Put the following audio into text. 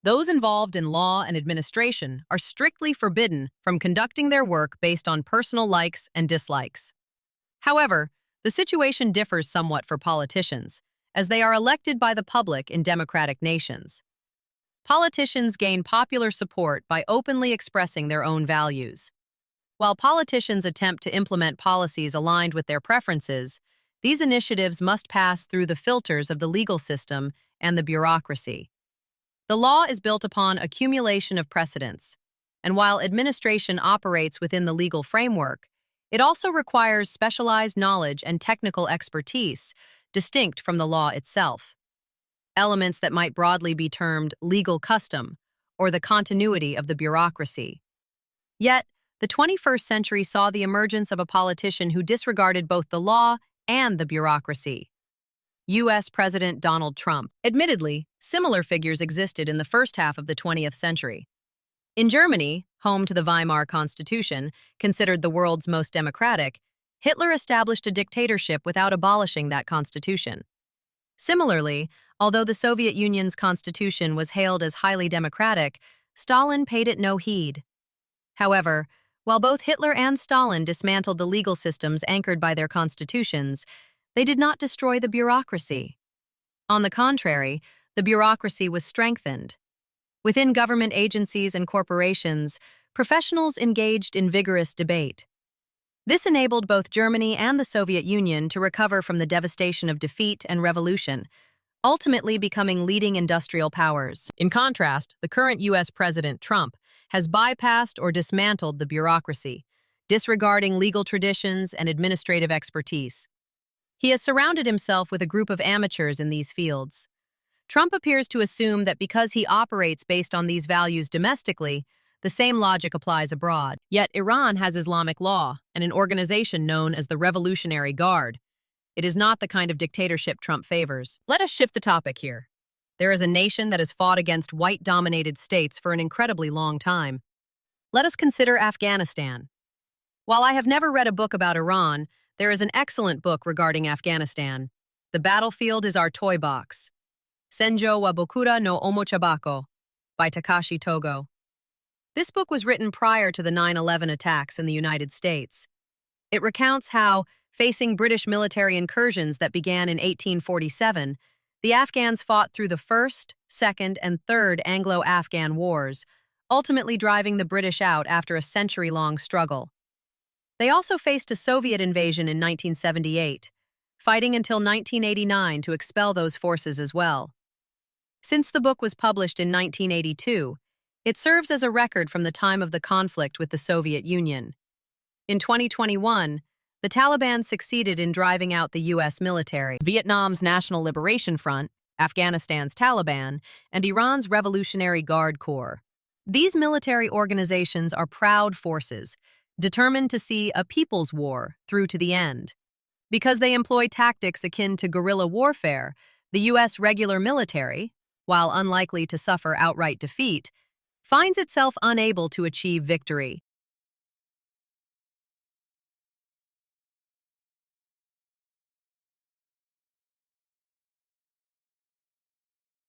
Those involved in law and administration are strictly forbidden from conducting their work based on personal likes and dislikes. However, the situation differs somewhat for politicians, as they are elected by the public in democratic nations. Politicians gain popular support by openly expressing their own values. While politicians attempt to implement policies aligned with their preferences, these initiatives must pass through the filters of the legal system and the bureaucracy. The law is built upon accumulation of precedents, and while administration operates within the legal framework, it also requires specialized knowledge and technical expertise, distinct from the law itself. Elements that might broadly be termed legal custom, or the continuity of the bureaucracy. Yet, the 21st century saw the emergence of a politician who disregarded both the law and the bureaucracy. U.S. President Donald Trump. Admittedly, similar figures existed in the first half of the 20th century. In Germany, home to the Weimar Constitution, considered the world's most democratic, Hitler established a dictatorship without abolishing that constitution. Similarly, although the Soviet Union's constitution was hailed as highly democratic, Stalin paid it no heed. However, while both Hitler and Stalin dismantled the legal systems anchored by their constitutions, they did not destroy the bureaucracy. On the contrary, the bureaucracy was strengthened. Within government agencies and corporations, professionals engaged in vigorous debate. This enabled both Germany and the Soviet Union to recover from the devastation of defeat and revolution, ultimately becoming leading industrial powers. In contrast, the current U.S. President Trump has bypassed or dismantled the bureaucracy, disregarding legal traditions and administrative expertise. He has surrounded himself with a group of amateurs in these fields. Trump appears to assume that because he operates based on these values domestically, the same logic applies abroad. Yet Iran has Islamic law and an organization known as the Revolutionary Guard. It is not the kind of dictatorship Trump favors. Let us shift the topic here. There is a nation that has fought against white-dominated states for an incredibly long time. Let us consider Afghanistan. While I have never read a book about Iran, there is an excellent book regarding Afghanistan. The Battlefield is Our Toy Box. Senjo wa Bokura no Omochabako by Takashi Togo. This book was written prior to the 9/11 attacks in the United States. It recounts how, facing British military incursions that began in 1847, the Afghans fought through the First, Second, and Third Anglo-Afghan Wars, ultimately driving the British out after a century-long struggle. They also faced a Soviet invasion in 1978, fighting until 1989 to expel those forces as well. Since the book was published in 1982, it serves as a record from the time of the conflict with the Soviet Union. In 2021, the Taliban succeeded in driving out the U.S. military. Vietnam's National Liberation Front, Afghanistan's Taliban, and Iran's Revolutionary Guard Corps. These military organizations are proud forces, determined to see a people's war through to the end. Because they employ tactics akin to guerrilla warfare, the U.S. regular military, while unlikely to suffer outright defeat, finds itself unable to achieve victory.